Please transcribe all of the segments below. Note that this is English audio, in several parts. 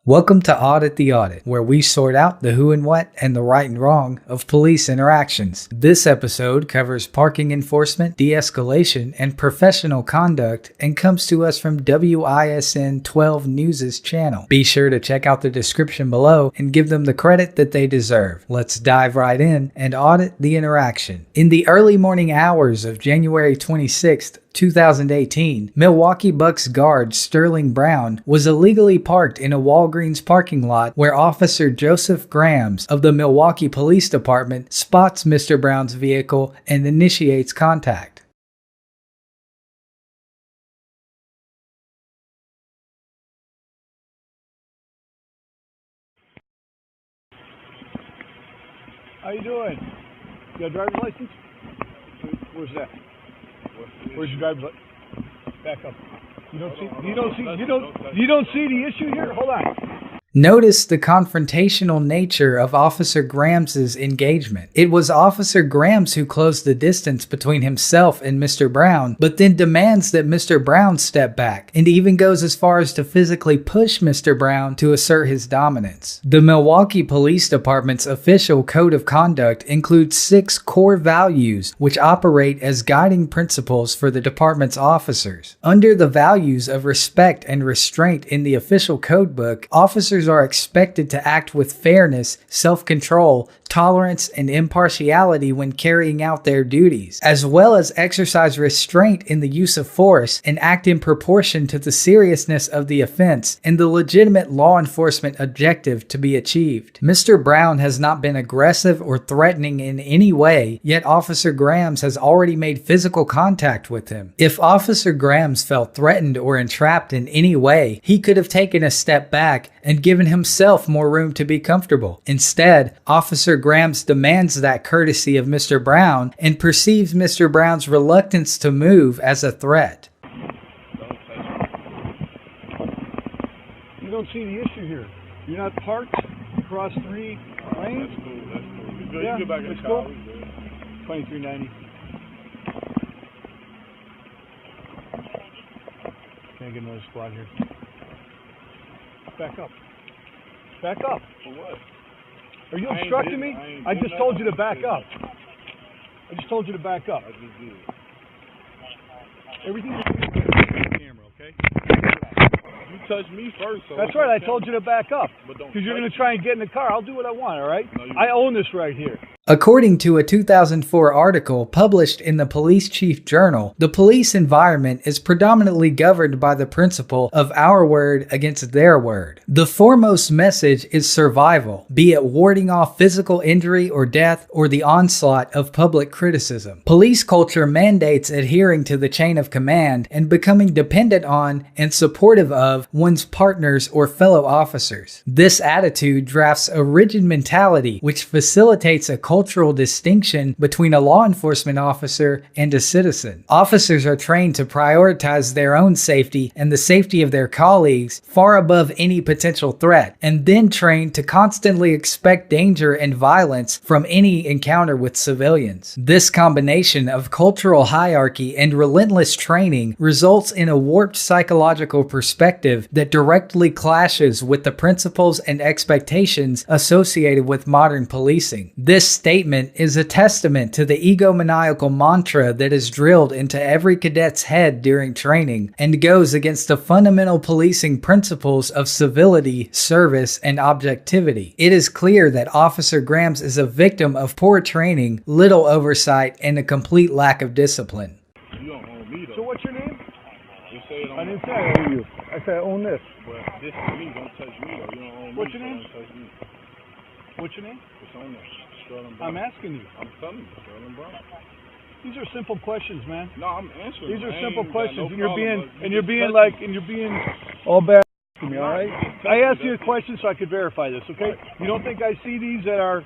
Welcome to Audit the Audit, where we sort out the who and what and the right and wrong of police interactions. This episode covers parking enforcement, de-escalation, and professional conduct and comes to us from WISN 12 News' channel. Be sure to check out the description below and give them the credit that they deserve. Let's dive right in and audit the interaction. In the early morning hours of January 26th, 2018, Milwaukee Bucks guard Sterling Brown was illegally parked in a Walgreens parking lot where Officer Joseph Grams of the Milwaukee Police Department spots Mr. Brown's vehicle and initiates contact. How you doing? You got a driver's license? Where's that? Where's your driver's license? Back up. You don't see the issue here? Hold on. Notice the confrontational nature of Officer Grams' engagement. It was Officer Grams who closed the distance between himself and Mr. Brown, but then demands that Mr. Brown step back, and even goes as far as to physically push Mr. Brown to assert his dominance. The Milwaukee Police Department's official code of conduct includes 6 core values, which operate as guiding principles for the department's officers. Under the values of respect and restraint in the official codebook, officers are expected to act with fairness, self-control, tolerance, and impartiality when carrying out their duties, as well as exercise restraint in the use of force and act in proportion to the seriousness of the offense and the legitimate law enforcement objective to be achieved. Mr. Brown has not been aggressive or threatening in any way, yet Officer Grams has already made physical contact with him. If Officer Grams felt threatened or entrapped in any way, he could have taken a step back and given himself more room to be comfortable. Instead, Officer Grams demands that courtesy of Mr. Brown and perceives Mr. Brown's reluctance to move as a threat. You don't see the issue here. You're not parked across 3 lanes? That's cool. Good. Yeah, You get back in that's the car. cool. 2390. Can I get another squad here? Back up. Back up. For what? Are you obstructing me? I just told you to back up. I just told you to back up. I just did. Everything's on the camera, okay? You touched me first, so That's right. I told you to back up. But don't Because you're going to touch try and get in the car. I'll do what I want, all right? No, you I won't. own this right here. According to a 2004 article published in the Police Chief Journal, the police environment is predominantly governed by the principle of our word against their word. The foremost message is survival, be it warding off physical injury or death or the onslaught of public criticism. Police culture mandates adhering to the chain of command and becoming dependent on and supportive of one's partners or fellow officers. This attitude drafts a rigid mentality which facilitates a cultural distinction between a law enforcement officer and a citizen. Officers are trained to prioritize their own safety and the safety of their colleagues far above any potential threat, and then trained to constantly expect danger and violence from any encounter with civilians. This combination of cultural hierarchy and relentless training results in a warped psychological perspective that directly clashes with the principles and expectations associated with modern policing. This statement is a testament to the egomaniacal mantra that is drilled into every cadet's head during training and goes against the fundamental policing principles of civility, service, and objectivity. It is clear that Officer Grams is a victim of poor training, little oversight, and a complete lack of discipline. You don't own me, though. So what's your name? You say it on I didn't say I own you. I said I own this. But this is me. Don't touch me, though. You don't own me. What's your so name? Don't touch me. What's your name? It's on there. Sterling Brown. I'm asking you. I'm telling you, Sterling Brown. These are simple questions, man. No, I'm answering. These are I simple ain't got questions, no and you're problem, being but you and you're being all bad to me. All right. I asked you a question so I could verify this. Okay. You don't think I see these that are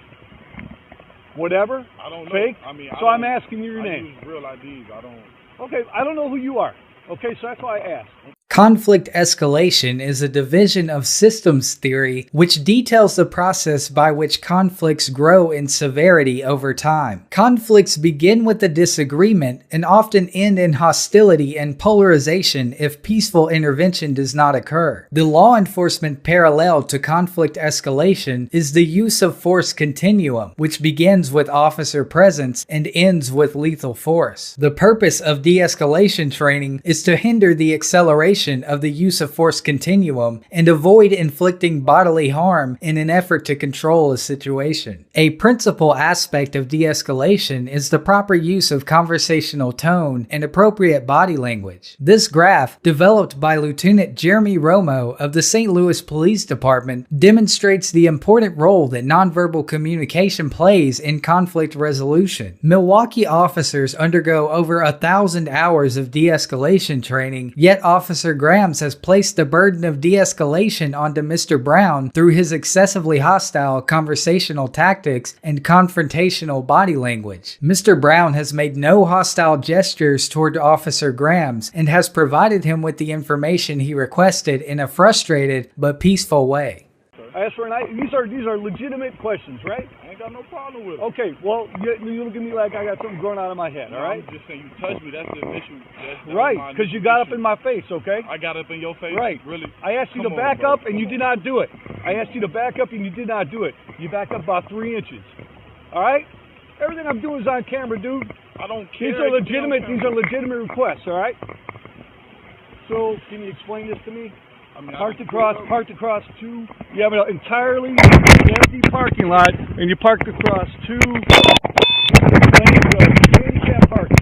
whatever I don't know. fake? I mean, So I'm asking you your I name. use real IDs. I don't. Okay. I don't know who you are. Okay. So that's why I asked. Conflict escalation is a division of systems theory which details the process by which conflicts grow in severity over time. Conflicts begin with a disagreement and often end in hostility and polarization if peaceful intervention does not occur. The law enforcement parallel to conflict escalation is the use of force continuum, which begins with officer presence and ends with lethal force. The purpose of de-escalation training is to hinder the acceleration of the use of force continuum and avoid inflicting bodily harm in an effort to control a situation. A principal aspect of de-escalation is the proper use of conversational tone and appropriate body language. This graph, developed by Lieutenant Jeremy Romo of the St. Louis Police Department, demonstrates the important role that nonverbal communication plays in conflict resolution. Milwaukee officers undergo over 1,000 hours of de-escalation training, yet Officer Grams has placed the burden of de-escalation onto Mr. Brown through his excessively hostile conversational tactics and confrontational body language. Mr. Brown has made no hostile gestures toward Officer Grams and has provided him with the information he requested in a frustrated but peaceful way. I asked for an ID. These are legitimate questions, right? I ain't got no problem with it. Okay, well, you look at me like I got something growing out of my head, all right? I'm just saying, you touched me. That's the issue. Right, because you got up in my face, okay? I got up in your face? Right. Really? I asked you to back up, and you did not do it. I asked you to back up, and you did not do it. You backed up about 3 inches, all right? Everything I'm doing is on camera, dude. I don't care. These are legitimate requests, all right? So, can you explain this to me? Parked across two. You have an entirely empty parking lot, and you parked across 2 lanes of handicap parking.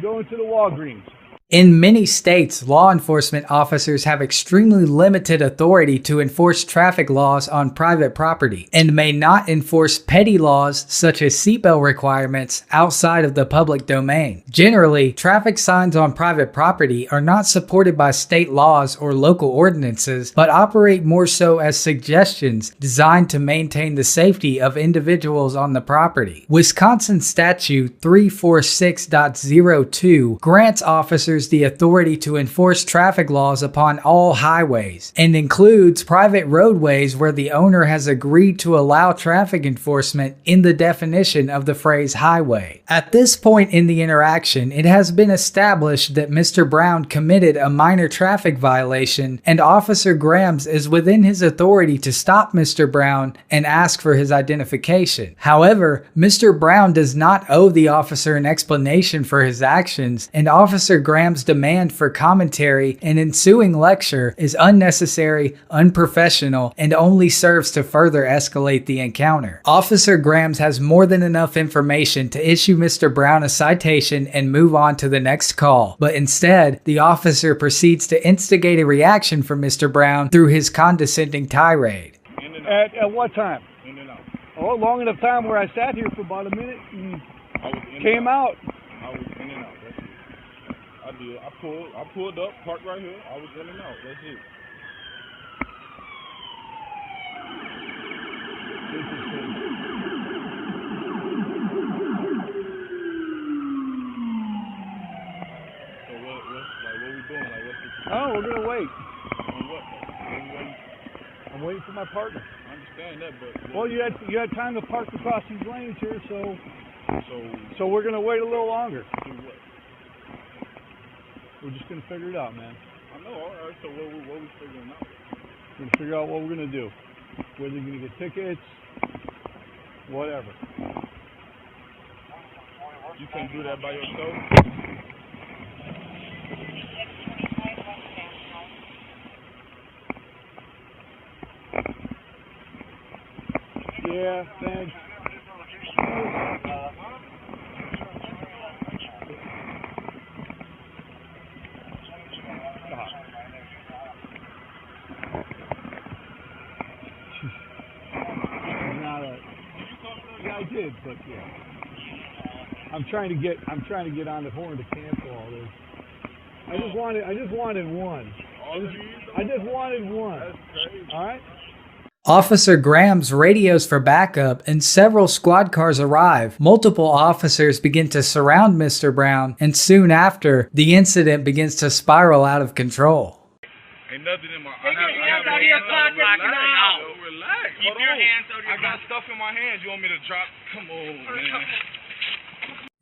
Going to the Walgreens. In many states, law enforcement officers have extremely limited authority to enforce traffic laws on private property and may not enforce petty laws such as seatbelt requirements outside of the public domain. Generally, traffic signs on private property are not supported by state laws or local ordinances, but operate more so as suggestions designed to maintain the safety of individuals on the property. Wisconsin Statute 346.02 grants officers the authority to enforce traffic laws upon all highways and includes private roadways where the owner has agreed to allow traffic enforcement in the definition of the phrase highway. At this point in the interaction, it has been established that Mr. Brown committed a minor traffic violation and Officer Grams is within his authority to stop Mr. Brown and ask for his identification. However, Mr. Brown does not owe the officer an explanation for his actions, and Officer Grams' demand for commentary and ensuing lecture is unnecessary, unprofessional, and only serves to further escalate the encounter. Officer Grams has more than enough information to issue Mr. Brown a citation and move on to the next call, but instead, the officer proceeds to instigate a reaction from Mr. Brown through his condescending tirade. At what time? In and out. Oh, long enough time where I sat here for about a minute and I was in came out. I was in and out. That's it. I did. I pulled up, parked right here. I was in and out. That's it. So what we doing? Like, what's the... Oh, we're gonna wait. On what? I'm waiting for my partner. I understand that, but... Well, you had time to park across these lanes here, so we're gonna wait a little longer. Do what? We're just gonna figure it out, man. I know. All right. So what we figuring out? We're gonna figure out what we're gonna do. Whether you're gonna get tickets, whatever. You can't do that by yourself. Yeah, thanks. Yeah, I did, but yeah. I'm trying to get on the horn to cancel all this. I just wanted one. I just wanted one. That's crazy. All right? Officer Graham's radios for backup and several squad cars arrive. Multiple officers begin to surround Mr. Brown, and soon after, the incident begins to spiral out of control. Ain't nothing in my. Take your hands out of your pocket now. Relax. Keep your hands out of your I got stuff in my hands. You want me to drop? Come on, man.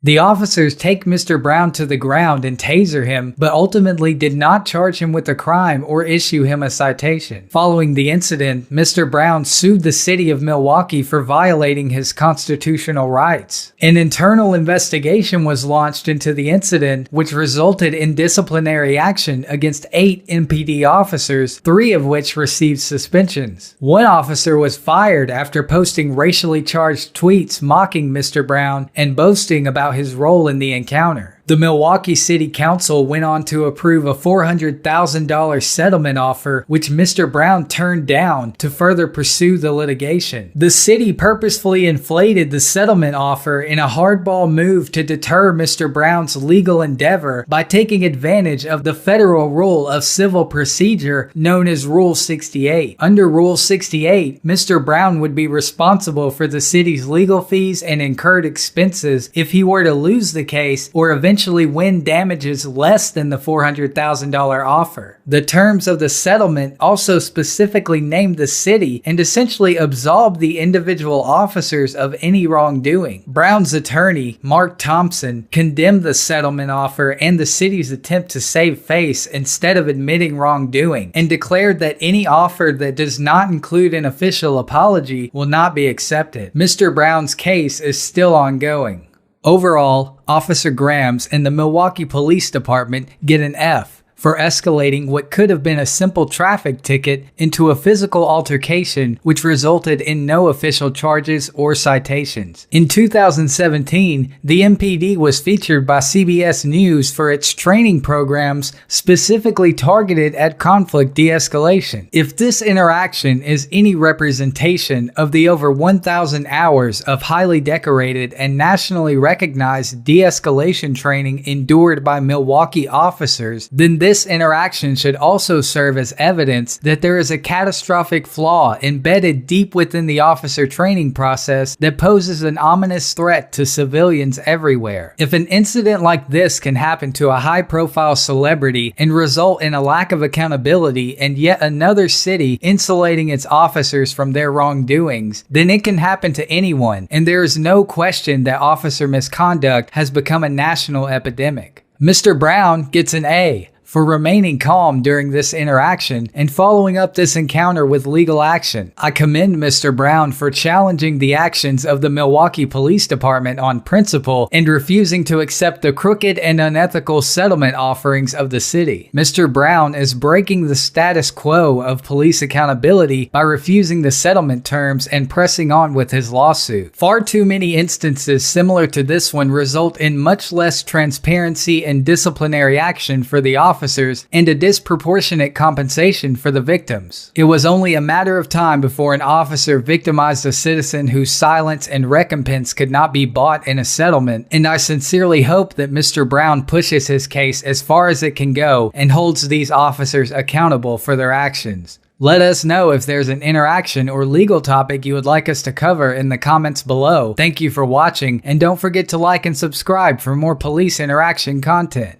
The officers take Mr. Brown to the ground and taser him, but ultimately did not charge him with a crime or issue him a citation. Following the incident, Mr. Brown sued the city of Milwaukee for violating his constitutional rights. An internal investigation was launched into the incident, which resulted in disciplinary action against 8 MPD officers, 3 of which received suspensions. One officer was fired after posting racially charged tweets mocking Mr. Brown and boasting about his role in the encounter. The Milwaukee City Council went on to approve a $400,000 settlement offer, which Mr. Brown turned down to further pursue the litigation. The city purposefully inflated the settlement offer in a hardball move to deter Mr. Brown's legal endeavor by taking advantage of the federal rule of civil procedure known as Rule 68. Under Rule 68, Mr. Brown would be responsible for the city's legal fees and incurred expenses if he were to lose the case or eventually win damages less than the $400,000 offer. The terms of the settlement also specifically named the city and essentially absolved the individual officers of any wrongdoing. Brown's attorney, Mark Thompson, condemned the settlement offer and the city's attempt to save face instead of admitting wrongdoing, and declared that any offer that does not include an official apology will not be accepted. Mr. Brown's case is still ongoing. Overall, Officer Grams and the Milwaukee Police Department get an F for escalating what could have been a simple traffic ticket into a physical altercation which resulted in no official charges or citations. In 2017, the MPD was featured by CBS News for its training programs specifically targeted at conflict de-escalation. If this interaction is any representation of the over 1,000 hours of highly decorated and nationally recognized de-escalation training endured by Milwaukee officers, then this interaction should also serve as evidence that there is a catastrophic flaw embedded deep within the officer training process that poses an ominous threat to civilians everywhere. If an incident like this can happen to a high-profile celebrity and result in a lack of accountability and yet another city insulating its officers from their wrongdoings, then it can happen to anyone, and there is no question that officer misconduct has become a national epidemic. Mr. Brown gets an A for remaining calm during this interaction and following up this encounter with legal action. I commend Mr. Brown for challenging the actions of the Milwaukee Police Department on principle and refusing to accept the crooked and unethical settlement offerings of the city. Mr. Brown is breaking the status quo of police accountability by refusing the settlement terms and pressing on with his lawsuit. Far too many instances similar to this one result in much less transparency and disciplinary action for the officers and a disproportionate compensation for the victims. It was only a matter of time before an officer victimized a citizen whose silence and recompense could not be bought in a settlement, and I sincerely hope that Mr. Brown pushes his case as far as it can go and holds these officers accountable for their actions. Let us know if there's an interaction or legal topic you would like us to cover in the comments below. Thank you for watching, and don't forget to like and subscribe for more police interaction content.